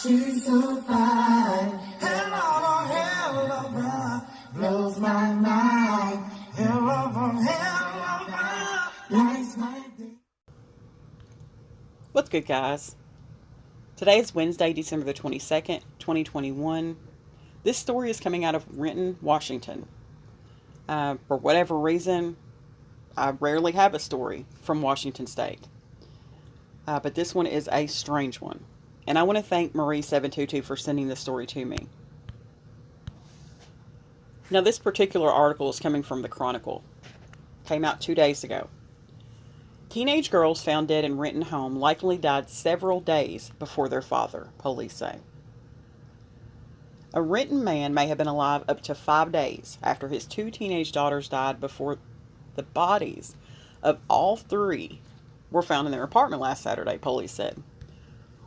she's so fine. Hell of a hell of a blows my mind. Hell of a lights my day. What's good, guys? Today is Wednesday, December the 22nd, 2021. This story is coming out of Renton, Washington. For whatever reason, I rarely have a story from Washington State. But this one is a strange one. And I want to thank Marie722 for sending this story to me. Now, this particular article is coming from the Chronicle. Came out 2 days ago. Teenage girls found dead in Renton home likely died several days before their father, police say. A Renton man may have been alive up to 5 days after his 2 teenage daughters died before the bodies of all 3 were found in their apartment last Saturday, police said.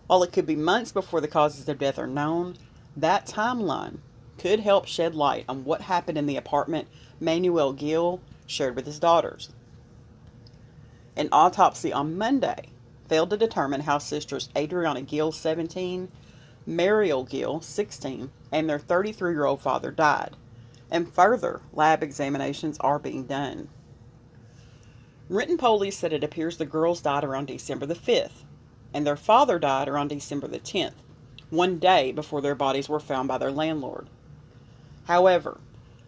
While it could be months before the causes of death are known, that timeline could help shed light on what happened in the apartment Manuel Gil shared with his daughters. An autopsy on Monday failed to determine how sisters Adriana Gil, 17, Mariel Gil, 16, and their 33-year-old father died, and further lab examinations are being done. Renton police said it appears the girls died around December the 5th, and their father died around December the 10th, 1 day before their bodies were found by their landlord. However,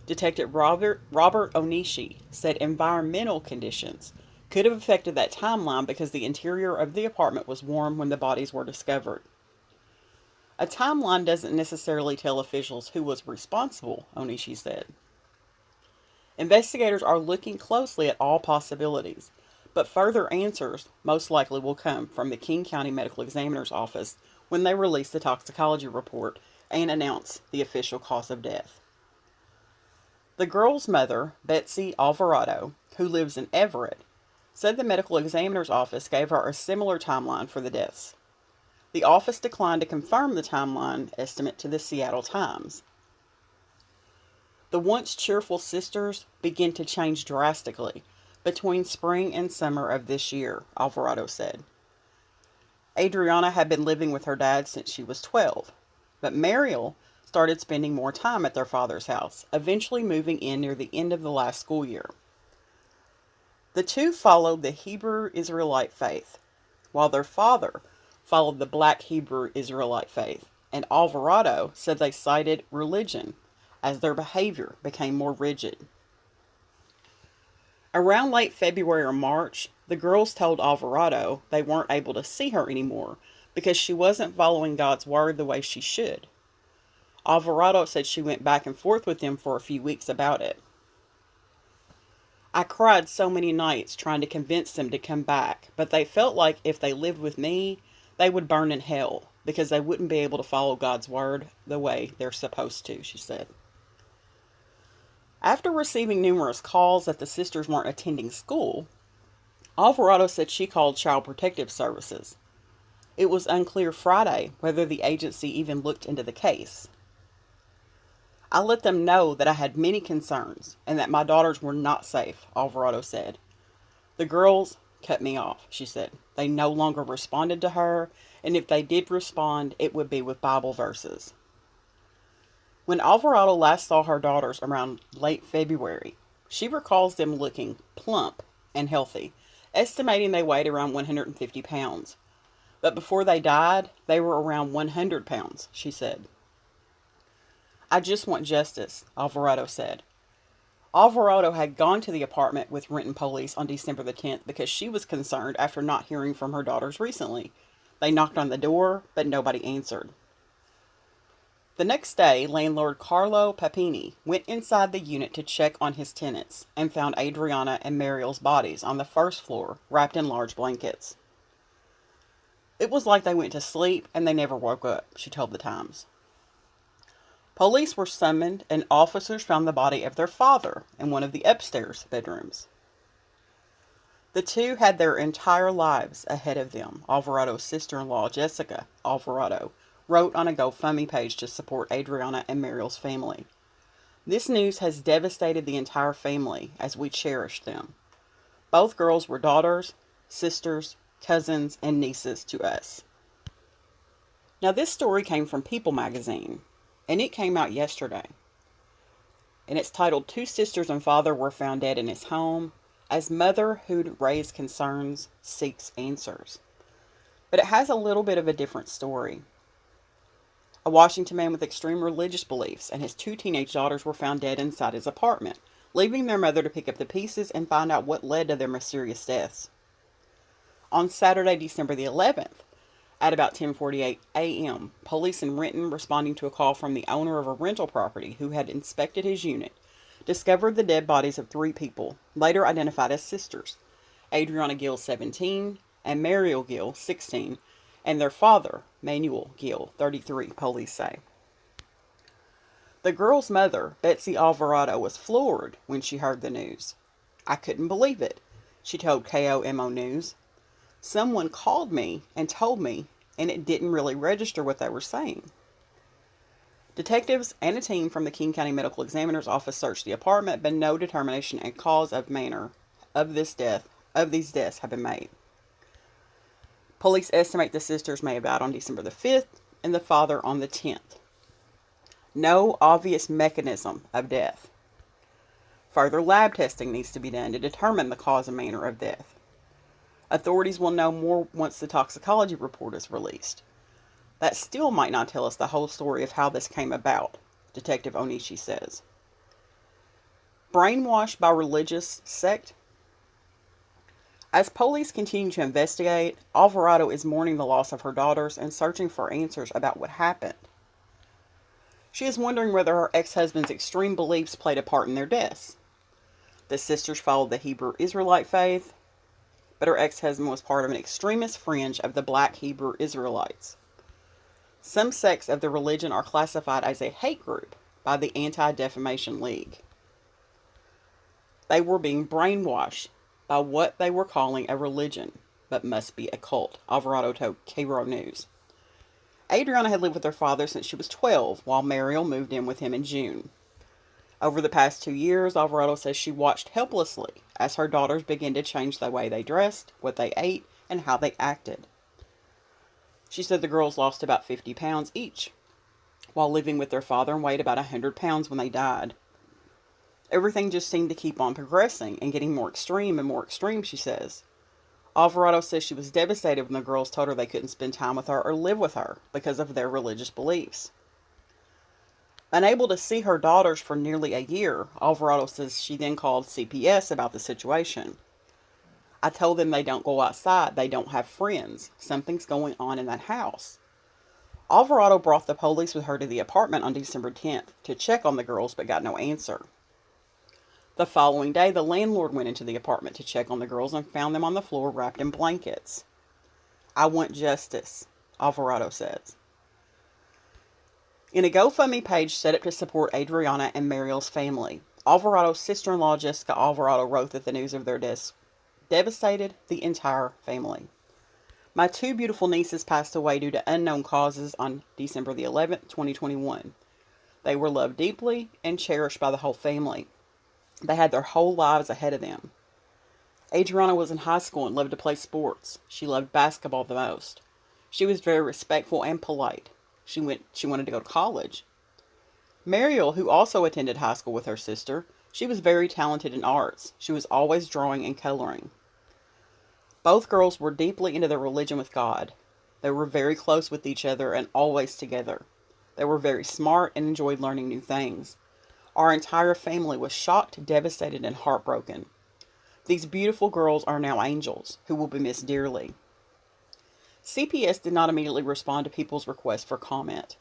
Detective Robert Onishi said environmental conditions could have affected that timeline because the interior of the apartment was warm when the bodies were discovered. A timeline doesn't necessarily tell officials who was responsible, Onishi said. Investigators are looking closely at all possibilities, but further answers most likely will come from the King County Medical Examiner's Office when they release the toxicology report and announce the official cause of death. The girl's mother, Betsy Alvarado, who lives in Everett, said the medical examiner's office gave her a similar timeline for the deaths. The office declined to confirm the timeline estimate to the Seattle Times. The once cheerful sisters begin to change drastically between spring and summer of this year, Alvarado said. Adriana had been living with her dad since she was 12, but Mariel started spending more time at their father's house, eventually moving in near the end of the last school year. The two followed the Hebrew Israelite faith, while their father followed the Black Hebrew Israelite faith, and Alvarado said they cited religion as their behavior became more rigid. Around late February or March, the girls told Alvarado they weren't able to see her anymore because she wasn't following God's word the way she should. Alvarado said she went back and forth with them for a few weeks about it. I cried so many nights trying to convince them to come back, but they felt like if they lived with me, they would burn in hell because they wouldn't be able to follow God's word the way they're supposed to, she said. After receiving numerous calls that the sisters weren't attending school, Alvarado said she called Child Protective Services. It was unclear Friday whether the agency even looked into the case. I let them know that I had many concerns and that my daughters were not safe, Alvarado said. The girls cut me off, she said. They no longer responded to her, and if they did respond, it would be with Bible verses. When Alvarado last saw her daughters around late February, she recalls them looking plump and healthy, estimating they weighed around 150 pounds. But before they died, they were around 100 pounds, she said. I just want justice, Alvarado said. Alvarado had gone to the apartment with Renton police on December the 10th because she was concerned after not hearing from her daughters recently. They knocked on the door, but nobody answered. The next day, landlord Carlo Papini went inside the unit to check on his tenants and found Adriana and Mariel's bodies on the first floor, wrapped in large blankets. It was like they went to sleep and they never woke up, she told the Times. Police were summoned and officers found the body of their father in one of the upstairs bedrooms. The two had their entire lives ahead of them, Alvarado's sister-in-law, Jessica Alvarado, wrote on a GoFundMe page to support Adriana and Mariel's family. This news has devastated the entire family as we cherish them. Both girls were daughters, sisters, cousins, and nieces to us. Now, this story came from People magazine, and it came out yesterday. And it's titled, Two Sisters and Father Were Found Dead in His Home as Mother Who'd Raised Concerns Seeks Answers. But it has a little bit of a different story. A Washington man with extreme religious beliefs and his two teenage daughters were found dead inside his apartment, leaving their mother to pick up the pieces and find out what led to their mysterious deaths. On Saturday, December the 11th, at about 10:48 a.m., police in Renton, responding to a call from the owner of a rental property who had inspected his unit, discovered the dead bodies of three people, later identified as sisters, Adriana Gil, 17, and Mariel Gil, 16, and their father, Manuel Gil, 33, police say. The girl's mother, Betsy Alvarado, was floored when she heard the news. "I couldn't believe it," she told KOMONews. "Someone called me and told me, and it didn't really register what they were saying." Detectives and a team from the King County Medical Examiner's Office searched the apartment, but no determination and cause of manner of these deaths have been made. Police estimate the sisters may have died on December the 5th and the father on the 10th. No obvious mechanism of death. Further lab testing needs to be done to determine the cause and manner of death. Authorities will know more once the toxicology report is released. That still might not tell us the whole story of how this came about, Detective Onishi says. Brainwashed by religious sect? As police continue to investigate, Alvarado is mourning the loss of her daughters and searching for answers about what happened. She is wondering whether her ex-husband's extreme beliefs played a part in their deaths. The sisters followed the Hebrew Israelite faith, but her ex-husband was part of an extremist fringe of the Black Hebrew Israelites. Some sects of the religion are classified as a hate group by the Anti-Defamation League. They were being brainwashed by what they were calling a religion, but must be a cult, Alvarado told KOMOnews. Adriana had lived with her father since she was 12, while Mariel moved in with him in June. Over the past 2 years, Alvarado says she watched helplessly as her daughters began to change the way they dressed, what they ate, and how they acted. She said the girls lost about 50 pounds each, while living with their father, and weighed about 100 pounds when they died. Everything just seemed to keep on progressing and getting more extreme and more extreme, she says. Alvarado says she was devastated when the girls told her they couldn't spend time with her or live with her because of their religious beliefs. Unable to see her daughters for nearly a year, Alvarado says she then called CPS about the situation. "I told them they don't go outside, they don't have friends, something's going on in that house." Alvarado brought the police with her to the apartment on December 10th to check on the girls, but got no answer. The following day, the landlord went into the apartment to check on the girls and found them on the floor wrapped in blankets. "I want justice," Alvarado says. In a GoFundMe page set up to support Adriana and Mariel's family, Alvarado's sister-in-law Jessica Alvarado wrote that the news of their deaths devastated the entire family. "My two beautiful nieces passed away due to unknown causes on December the 11th, 2021. They were loved deeply and cherished by the whole family. They had their whole lives ahead of them. Adriana was in high school and loved to play sports. She loved basketball the most. She was very respectful and polite. She wanted to go to college. Mariel, who also attended high school with her sister, she was very talented in arts. She was always drawing and coloring. Both girls were deeply into their religion with God. They were very close with each other and always together. They were very smart and enjoyed learning new things. Our entire family was shocked, devastated, and heartbroken. These beautiful girls are now angels who will be missed dearly." CPS did not immediately respond to people's requests for comment.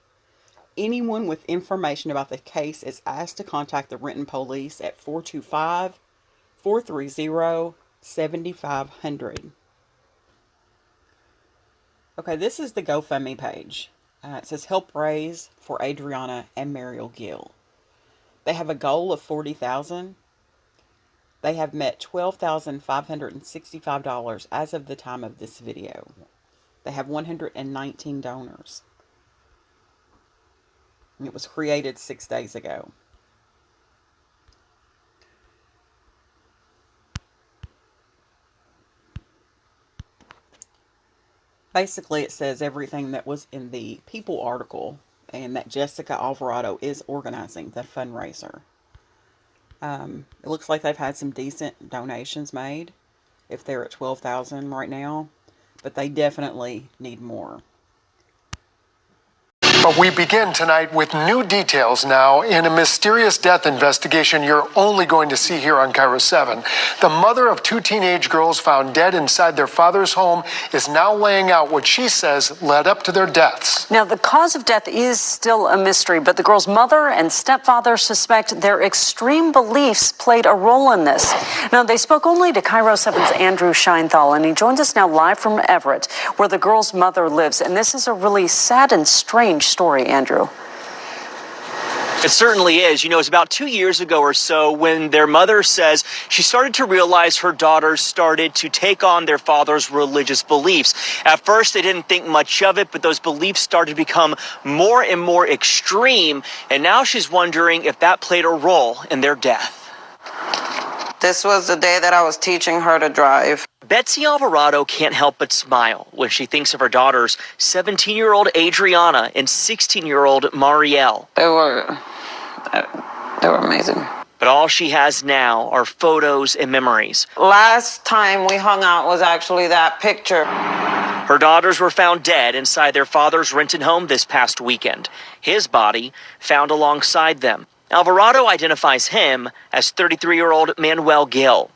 Anyone with information about the case is asked to contact the Renton Police at 425-430-7500. Okay, this is the GoFundMe page. It says help raise for Adriana and Mariel Gil. They have a goal of $40,000. They have met $12,565 as of the time of this video. They have 119 donors. And it was created 6 days ago. Basically, it says everything that was in the People article, and that Jessica Alvarado is organizing the fundraiser. It looks like they've had some decent donations made, if they're at 12,000 right now, but they definitely need more. But we begin tonight with new details now in a mysterious death investigation you're only going to see here on Cairo 7. The mother of two teenage girls found dead inside their father's home is now laying out what she says led up to their deaths. Now, the cause of death is still a mystery, but the girls' mother and stepfather suspect their extreme beliefs played a role in this. Now, they spoke only to Cairo 7's Andrew Scheinthal, and he joins us now live from Everett, where the girls' mother lives. And this is a really sad and strange story, Andrew. It certainly is. You know, it's about 2 years ago or so when their mother says she started to realize her daughters started to take on their father's religious beliefs. At first, they didn't think much of it, but those beliefs started to become more and more extreme. And now she's wondering if that played a role in their death. This was the day that I was teaching her to drive. Betsy Alvarado can't help but smile when she thinks of her daughters, 17-year-old Adriana and 16-year-old Mariel. They were amazing. But all she has now are photos and memories. Last time we hung out was actually that picture. Her daughters were found dead inside their father's Renton home this past weekend. His body found alongside them. Alvarado identifies him as 33-year-old Manuel Gil.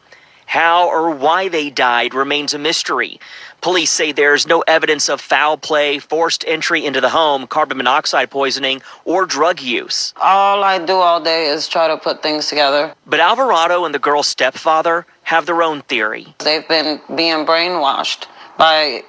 How or why they died remains a mystery. Police say there's no evidence of foul play, forced entry into the home, carbon monoxide poisoning, or drug use. All I do all day is try to put things together. But Alvarado and the girl's stepfather have their own theory. They've been being brainwashed by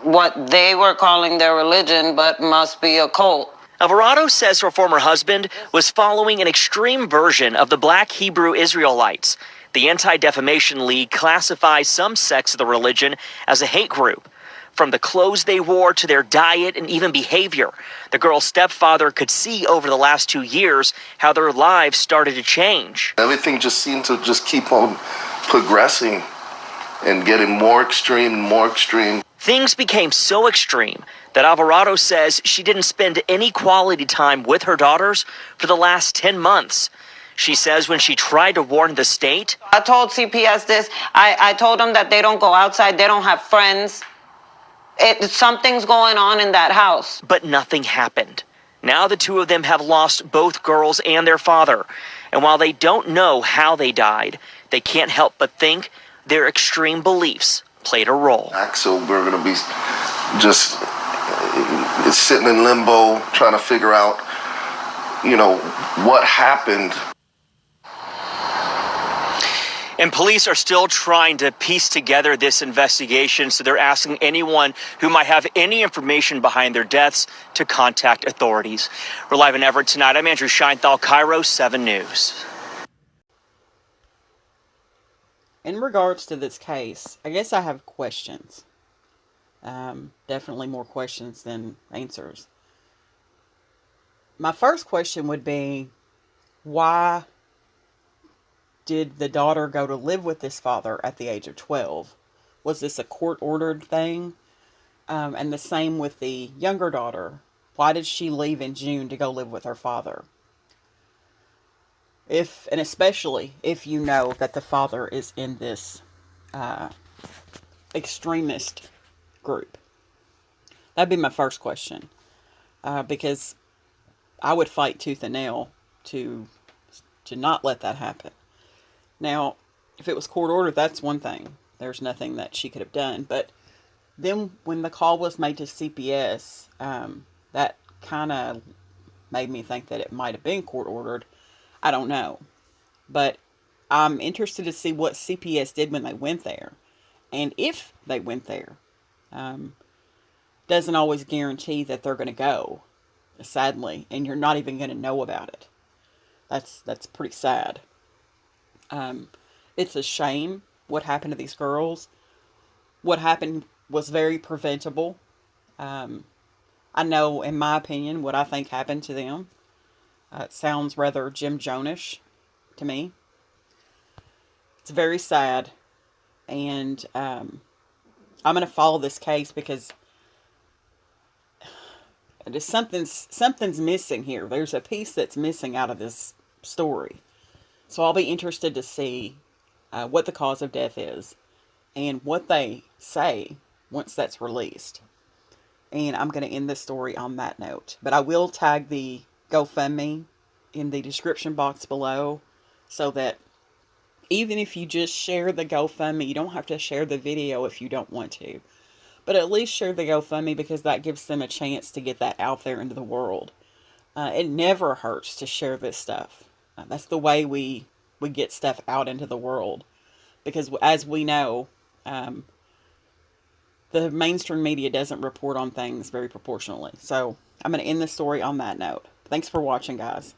what they were calling their religion, but must be a cult. Alvarado says her former husband was following an extreme version of the Black Hebrew Israelites. The Anti-Defamation League classifies some sects of the religion as a hate group. From the clothes they wore to their diet and even behavior, the girl's stepfather could see over the last 2 years how their lives started to change. Everything just seemed to just keep on progressing and getting more extreme and more extreme. Things became so extreme that Alvarado says she didn't spend any quality time with her daughters for the last 10 months. She says when she tried to warn the state, I told CPS this. I told them that they don't go outside. They don't have friends. Something's going on in that house. But nothing happened. Now the two of them have lost both girls and their father. And while they don't know how they died, they can't help but think their extreme beliefs played a role. So we're going to be just sitting in limbo, trying to figure out, what happened. And police are still trying to piece together this investigation, so they're asking anyone who might have any information behind their deaths to contact authorities. We're live in Everett tonight. I'm Andrew Scheinthal, Cairo 7 News. In regards to this case, I guess I have questions. Definitely more questions than answers. My first question would be, why did the daughter go to live with this father at the age of 12? Was this a court-ordered thing? And the same with the younger daughter. Why did she leave in June to go live with her father? And especially if you know that the father is in this extremist group. That'd be my first question. Because I would fight tooth and nail to not let that happen. Now, if it was court ordered, that's one thing. There's nothing that she could have done. But then when the call was made to CPS, that kind of made me think that it might have been court ordered. I don't know. But I'm interested to see what CPS did when they went there. And if they went there. Doesn't always guarantee that they're going to go, sadly. And you're not even going to know about it. That's pretty sad. It's a shame what happened to these girls. What happened was very preventable. I know, in my opinion, what I think happened to them. It sounds rather Jim Jones-ish to me. It's very sad. And I'm going to follow this case because just something's missing here. There's a piece that's missing out of this story. So I'll be interested to see what the cause of death is and what they say once that's released. And I'm going to end this story on that note. But I will tag the GoFundMe in the description box below so that even if you just share the GoFundMe, you don't have to share the video if you don't want to. But at least share the GoFundMe because that gives them a chance to get that out there into the world. It never hurts to share this stuff. That's the way we get stuff out into the world. Because as we know, the mainstream media doesn't report on things very proportionally. So I'm going to end the story on that note. Thanks for watching, guys.